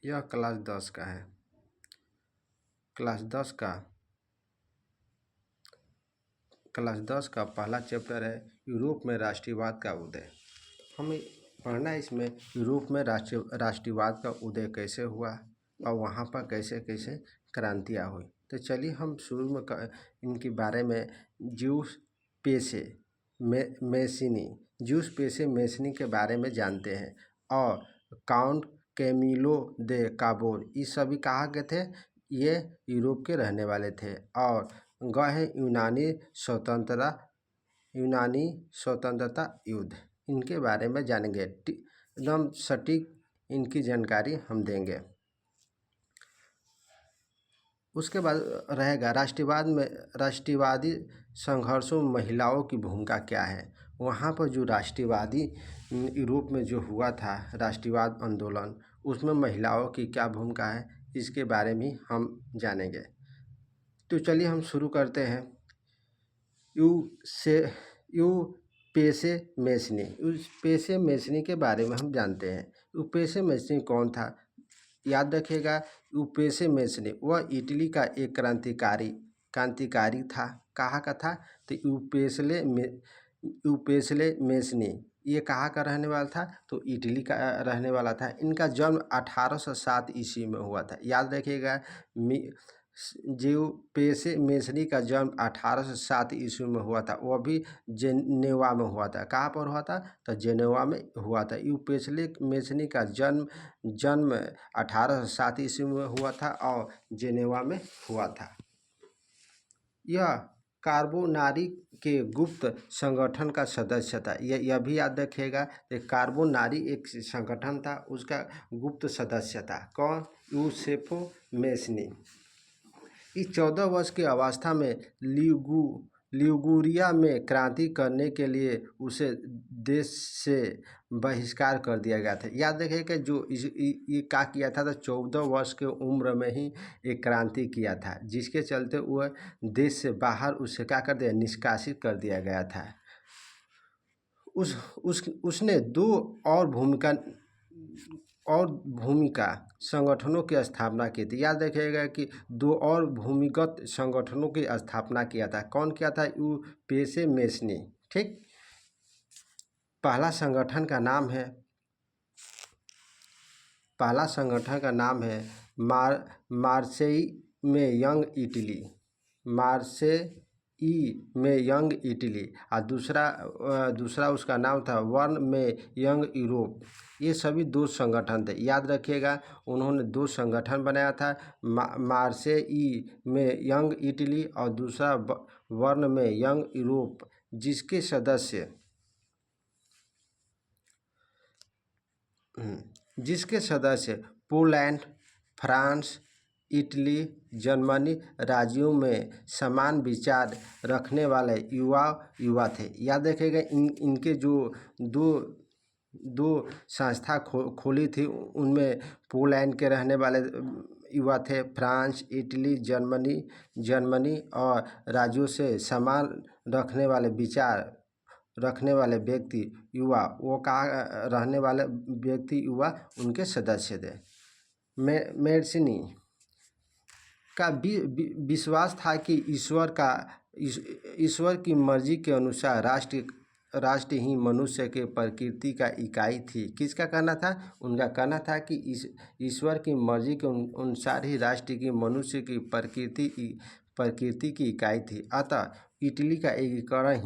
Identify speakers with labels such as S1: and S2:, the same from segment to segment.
S1: यह क्लास 10 का है। क्लास 10 का पहला चैप्टर है यूरोप में राष्ट्रीयवाद का उदय। हमें पढ़ना है इसमें यूरोप में राष्ट्रीयवाद का उदय कैसे हुआ और वहाँ पर कैसे कैसे क्रांतियाँ हुई। तो चलिए हम शुरू में इनके बारे में ज्यूस पेशे मेसिनी के बारे में जानते हैं। और काउंट कैमिलो दे काबोर, ये सभी कहाँ के थे? ये यूरोप के रहने वाले थे और गए हैं यूनानी स्वतंत्रता युद्ध। इनके बारे में जानेंगे, एकदम सटीक इनकी जानकारी हम देंगे। उसके बाद रहेगा राष्ट्रवादी संघर्षों में महिलाओं की भूमिका क्या है। वहाँ पर जो राष्ट्रवादी यूरोप में जो हुआ था राष्ट्रवाद आंदोलन, उसमें महिलाओं की क्या भूमिका है, इसके बारे में हम जानेंगे। तो चलिए हम शुरू करते हैं। पेशे मेसिनी के बारे में हम जानते हैं। पेशे मेसिनी कौन था? याद रखिएगा, पेशे मेसिनी वह इटली का एक क्रांतिकारी था। कहाँ का था? तो यूपेसले मेसिनी ये कहाँ का रहने वाला था? तो इटली का रहने वाला था। इनका जन्म 1807 ईस्वी में हुआ था। याद रखिएगा, पेशे मेसिनी का जन्म 1807 ईस्वी में हुआ था। वह भी जेनेवा में हुआ था। कहाँ पर हुआ था? तो जेनेवा में हुआ था। पेशे मेसिनी का जन्म 1807 ईस्वी में हुआ था और जेनेवा में हुआ था। यह कार्बोनारी के गुप्त संगठन का सदस्य था। यह भी याद रखिएगा, कार्बोनारी एक संगठन था, उसका गुप्त सदस्य था। कौन? यूसेफो मेसिनी। इस 14 वर्ष की अवस्था में लिगुरिया में क्रांति करने के लिए उसे देश से बहिष्कार कर दिया गया था। याद रखिए कि जो ये क्या किया था, तो 14 वर्ष के उम्र में ही एक क्रांति किया था, जिसके चलते वह देश से बाहर उसे क्या कर दिया, निष्कासित कर दिया गया था। उसने दो और भूमिका संगठनों की स्थापना की थी। याद रखिएगा कि 2 और भूमिगत संगठनों की स्थापना किया था। कौन किया था? पेशे मेसिनी। ठीक। पहला संगठन का नाम है मार्सेई में यंग इटली और दूसरा उसका नाम था वर्न में यंग यूरोप। ये सभी 2 संगठन थे। याद रखिएगा, उन्होंने 2 संगठन बनाया था, मार्सेई में यंग इटली और दूसरा वर्न में यंग यूरोप, जिसके सदस्य पोलैंड, फ्रांस, इटली, जर्मनी राज्यों में समान विचार रखने वाले युवा थे। याद रखिएगा, इनके जो दो संस्था खोली थी, उनमें पोलैंड के रहने वाले युवा थे, फ्रांस, इटली, जर्मनी और राज्यों से समान रखने वाले विचार रखने वाले व्यक्ति युवा, वो कहाँ रहने वाले व्यक्ति युवा उनके सदस्य थे। मेसिनी का विश्वास था कि ईश्वर की मर्जी के अनुसार राष्ट्र ही मनुष्य के प्रकृति का इकाई थी। किसका कहना था? उनका कहना था कि ईश्वर की मर्जी के अनुसार ही राष्ट्र की मनुष्य की प्रकृति की इकाई थी। अतः इटली का एकीकरण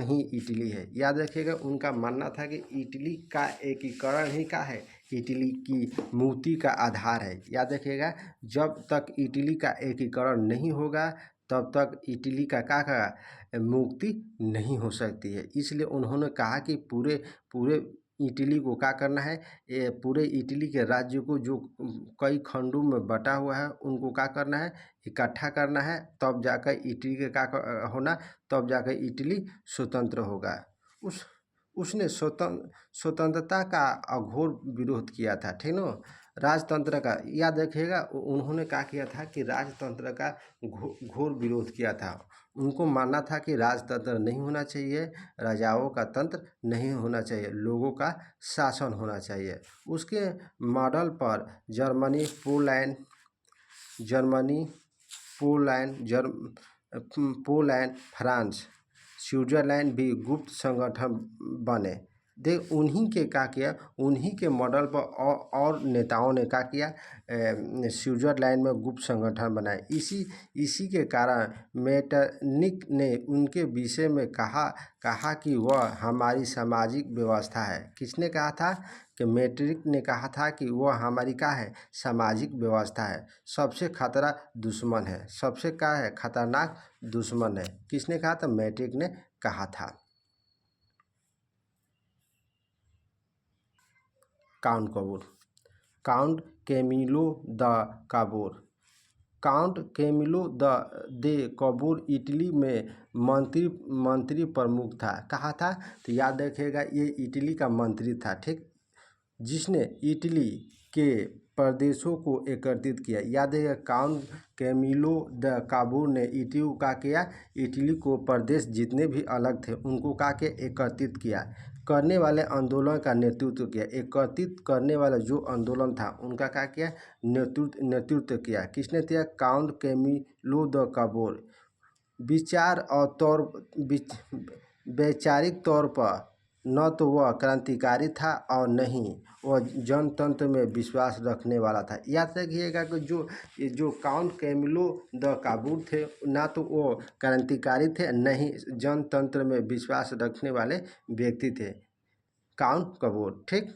S1: ही इटली है। याद रखिएगा, उनका मानना था कि इटली का एकीकरण ही क्या है, इटली की मुक्ति का आधार है। याद रखिएगा, जब तक इटली का एकीकरण नहीं होगा तब तक इटली का मुक्ति नहीं हो सकती है। इसलिए उन्होंने कहा कि पूरे इटली को क्या करना है, पूरे इटली के राज्य को जो कई खंडों में बटा हुआ है, उनको क्या करना है, इकट्ठा करना है, तब जाकर इटली के क्या होना, तब जाकर इटली स्वतंत्र होगा। उसने स्वतंत्रता का अघोर विरोध किया था, ठीक ना। राजतंत्र का याद रखिएगा, उन्होंने क्या किया था कि राजतंत्र का घोर विरोध किया था। उनको मानना था कि राजतंत्र नहीं होना चाहिए, राजाओं का तंत्र नहीं होना चाहिए, लोगों का शासन होना चाहिए। उसके मॉडल पर जर्मनी, पोलैंड, फ्रांस, स्विट्जरलैंड भी गुप्त संगठन बने। देख उन्हीं के क्या किया, उन्हीं के मॉडल पर और नेताओं ने क्या किया, स्विट्जरलैंड में गुप्त संगठन बनाए। इसी के कारण मेटरनिक ने उनके विषय में कहा कि वह हमारी सामाजिक व्यवस्था है। किसने कहा था कि मेटरिक ने कहा था कि वह हमारी क्या है, सामाजिक व्यवस्था है, सबसे खतरा दुश्मन है, सबसे क्या है, खतरनाक दुश्मन है। किसने कहा था, मेट्रिक ने कहा था। काउंट कैमिलो दे काबोर इटली में मंत्री प्रमुख था। कहा था, तो याद रखिएगा ये इटली का मंत्री था, ठीक, जिसने इटली के प्रदेशों को एकत्रित किया। याद है, काउंट कैमिलो द काबोर ने इटली को क्या किया, इटली को प्रदेश जितने भी अलग थे उनको क्या किया, एकत्रित किया, करने वाले आंदोलन का नेतृत्व किया। एकत्रित करने वाला जो आंदोलन था उनका क्या किया, नेतृत्व किया। किसने किया, काउंट कैमिलो द काबोर। वैचारिक तौर पर न तो वह क्रांतिकारी था और नहीं वह जनतंत्र में विश्वास रखने वाला था। याद रखिएगा कि जो काउंट कैमिलो द काबूर थे, ना तो वो क्रांतिकारी थे, नहीं जनतंत्र में विश्वास रखने वाले व्यक्ति थे, काउंट काबूर, ठीक।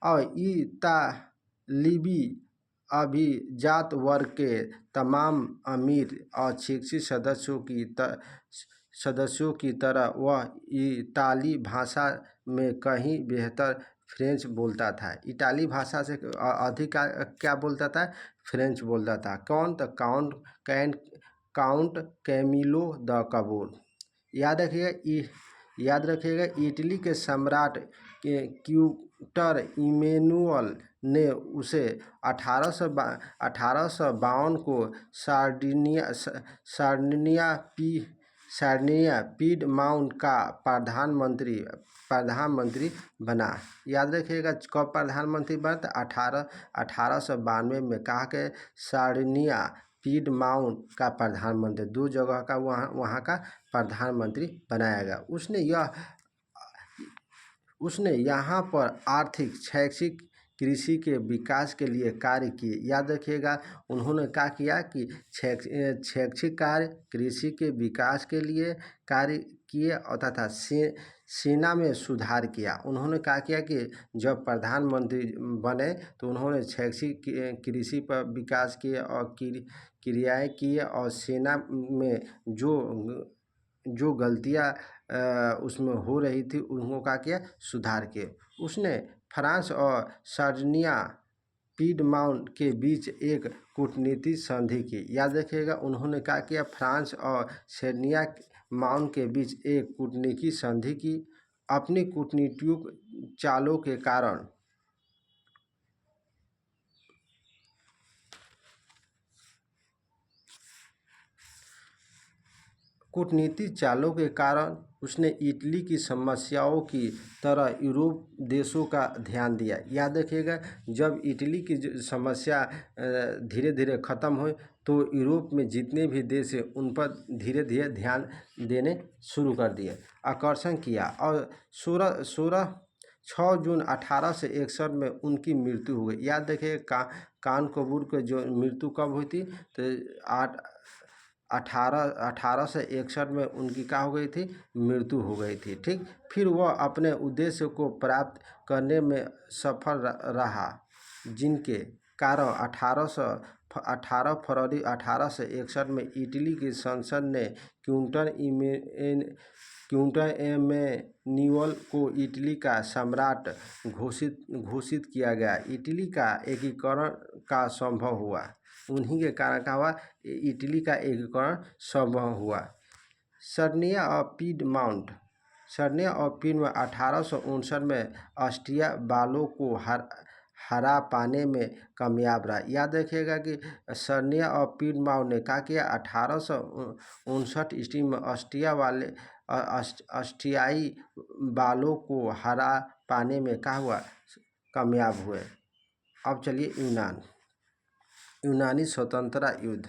S1: और इतालीवी अभिजात वर्ग के तमाम अमीर और शिक्षित सदस्यों की तरह वह इताली भाषा में कहीं बेहतर फ्रेंच बोलता था। इटाली भाषा से अधिक क्या बोलता था, फ्रेंच बोलता था। कौन, तो काउंट कैमिलो द काबोर। याद रखिएगा इटली के सम्राट क्यूटर इमैनुअल ने उसे 1852 को सार्डिनिया पीडमाउंट का प्रधानमंत्री बना। याद रखिएगा कब प्रधानमंत्री बना था, 1892 में। कहा के सार्डिनिया पीडमाउंट का प्रधानमंत्री, 2 जगह का वहाँ का प्रधानमंत्री बनाया गया। उसने यहाँ पर आर्थिक, शैक्षिक, कृषि के विकास के लिए कार्य किए। याद रखिएगा उन्होंने क्या किया कि शैक्षिक कार्य, कृषि के विकास के लिए कार्य किए और तथा सेना में सुधार किया। उन्होंने क्या किया कि जब प्रधानमंत्री बने तो उन्होंने शैक्षिक, कृषि पर विकास किए और क्रियाएं किए और सेना में जो गलतियां उसमें हो रही थी उनको क्या किया, सुधार किए। उसने फ्रांस और सार्डिनिया पीडमाउंट के बीच एक कूटनीतिक संधि की। याद रखिएगा उन्होंने क्या किया, फ्रांस और सार्डिनिया माउंट के बीच एक कूटनीतिक संधि की। अपनी कूटनीतिक चालों के कारण उसने इटली की समस्याओं की तरह यूरोप देशों का ध्यान दिया। याद रखिएगा जब इटली की समस्या धीरे धीरे ख़त्म हुई तो यूरोप में जितने भी देश हैं उन पर धीरे धीरे ध्यान देने शुरू कर दिए, आकर्षण किया। और 6 जून 1861 में उनकी मृत्यु हो गई। याद रखिए कान कपूर की जो मृत्यु कब हुई थी, तो 1861 में उनकी क्या हो गई थी, मृत्यु हो गई थी, ठीक। फिर वह अपने उद्देश्य को प्राप्त करने में सफल रहा, जिनके कारण 18 फरवरी 1861 में इटली की संसद ने क्विंटन इमैनुअल को इटली का सम्राट घोषित किया गया। इटली का एकीकरण का संभव हुआ, उन्हीं के कारण क्या हुआ, इटली का एकीकरण संभव हुआ। सार्डिनिया और पीडमाउंट सरनिया और पीन में 1859 में ऑस्ट्रिया बालों को हरा पाने में कामयाब रहा। याद रखिएगा कि सरनिया और पीन माओ ने क्या किया, 1859 ईस्वी में ऑस्ट्रियाई बालों को हरा पाने में क्या हुआ, कामयाब हुए। अब चलिए यूनानी स्वतंत्रता युद्ध।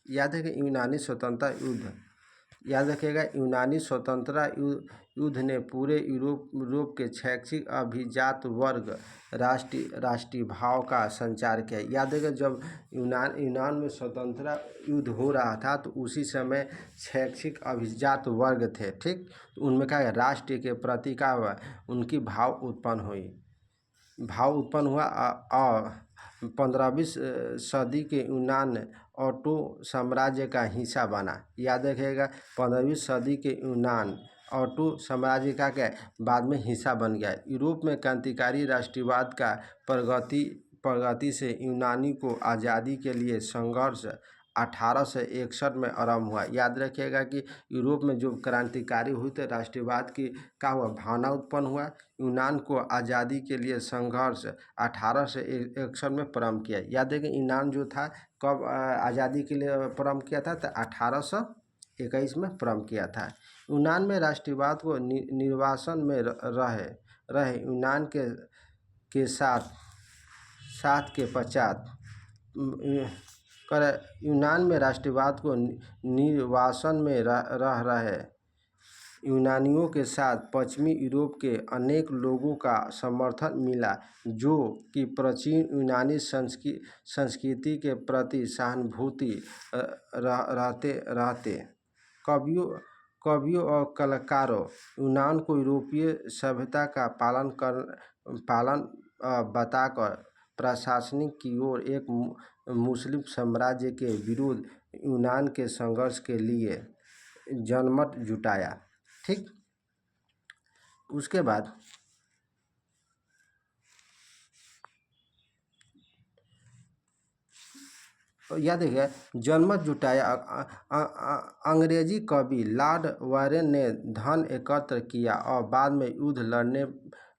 S1: याद है कि यूनानी स्वतंत्रता युद्ध, याद रखिएगा यूनानी स्वतंत्रता युद्ध ने पूरे यूरोप के शैक्षिक अभिजात वर्ग राष्ट्रीय भाव का संचार किया। याद है कि जब यूनान में स्वतंत्रता युद्ध हो रहा था तो उसी समय शैक्षिक अभिजात वर्ग थे, ठीक, तो उनमें क्या राष्ट्र के प्रति का उनकी भाव उत्पन्न हुआ और 15वीं सदी के यूनान ऑटो साम्राज्य का हिस्सा बना। याद रखिएगा 15वीं सदी के यूनान ऑटो साम्राज्य का क्या बाद में हिस्सा बन गया। यूरोप में क्रांतिकारी राष्ट्रवाद का प्रगति से यूनानी को आज़ादी के लिए संघर्ष 1861 में आरंभ हुआ। याद रखिएगा कि यूरोप में जो क्रांतिकारी हुए थे, राष्ट्रवाद की का हुआ भावना उत्पन्न हुआ। यूनान को आज़ादी के लिए संघर्ष 1861 में प्रारंभ किया। याद है कि यूनान जो था कब आज़ादी के लिए प्रारंभ किया था, तो 1821 में प्रारंभ किया था। यूनान में राष्ट्रवाद को निर्वासन में रहे यूनान के साथ के पश्चात यूनान में राष्ट्रवाद को निर्वासन में रह रहे यूनानियों के साथ पश्चिमी यूरोप के अनेक लोगों का समर्थन मिला, जो कि प्राचीन यूनानी संस्कृति के प्रति सहानुभूति रहते। कवियों और कलाकारों यूनान को यूरोपीय सभ्यता का पालन बताकर प्रशासनिक की ओर एक मुस्लिम साम्राज्य के विरुद्ध यूनान के संघर्ष के लिए जनमत जुटाया, ठीक। उसके बाद याद है जनमत जुटाया। अंग्रेजी कवि लॉर्ड वारेन ने धन एकत्र किया और बाद में युद्ध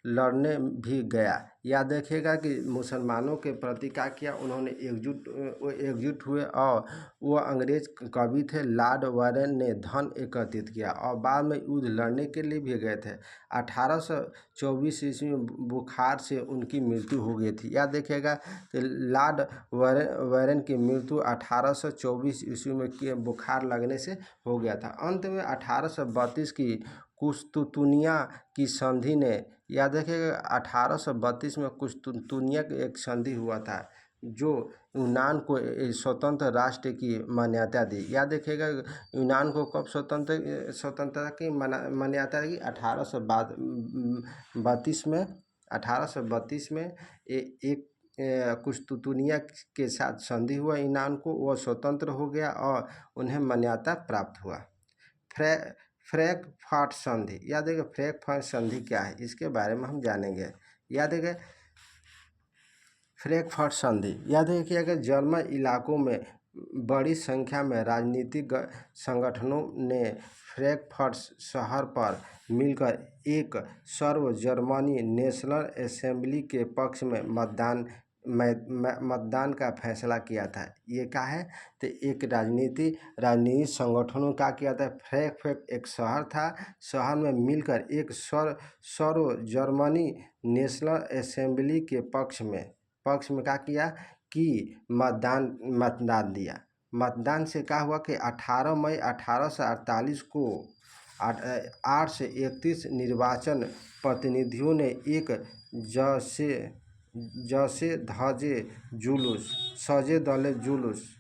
S1: लड़ने भी गया। याद रखिएगा कि मुसलमानों के प्रति क्या किया, उन्होंने एकजुट हुए और वो अंग्रेज कवि थे लॉर्ड वारेन ने धन एकत्रित किया और बाद में युद्ध लड़ने के लिए भी गए थे। 1824 ईस्वी में बुखार से उनकी मृत्यु हो गई थी। याद रखिएगा कि लॉर्ड वारेन की मृत्यु 1824 ईस्वी में बुखार लगने से हो गया था। अंत में 1832 की कुस्तुतुनिया की संधि ने, याद रखिएगा 1832 में कुस्तुतुनिया की एक संधि हुआ था जो यूनान को स्वतंत्र राष्ट्र की मान्यता दी। याद रखिएगा यूनान को कब स्वतंत्रता की मान्यता दी, 1832 में एक कुस्तुतुनिया के साथ संधि हुआ। यूनान को वह स्वतंत्र हो गया और उन्हें मान्यता प्राप्त हुआ। फ्रैंकफर्ट संधि, याद है फ्रैंकफर्ट संधि क्या है, इसके बारे में हम जानेंगे। याद है फ्रैंकफर्ट संधि, याद रखिए कि जर्मन इलाकों में बड़ी संख्या में राजनीतिक संगठनों ने फ्रैंकफर्ट शहर पर मिलकर एक सर्व जर्मनी नेशनल असेंबली के पक्ष में मतदान का फैसला किया था। ये क्या है, तो एक राजनीतिक संगठनों का किया था। फ्रैंकफर्ट एक शहर था, शहर में मिलकर एक सर्व जर्मनी नेशनल असेंबली के पक्ष में क्या किया कि मतदान दिया। मतदान से क्या हुआ कि 18 मई 1848 को 8 से 31 निर्वाचन प्रतिनिधियों ने एक सजे दले जुलूस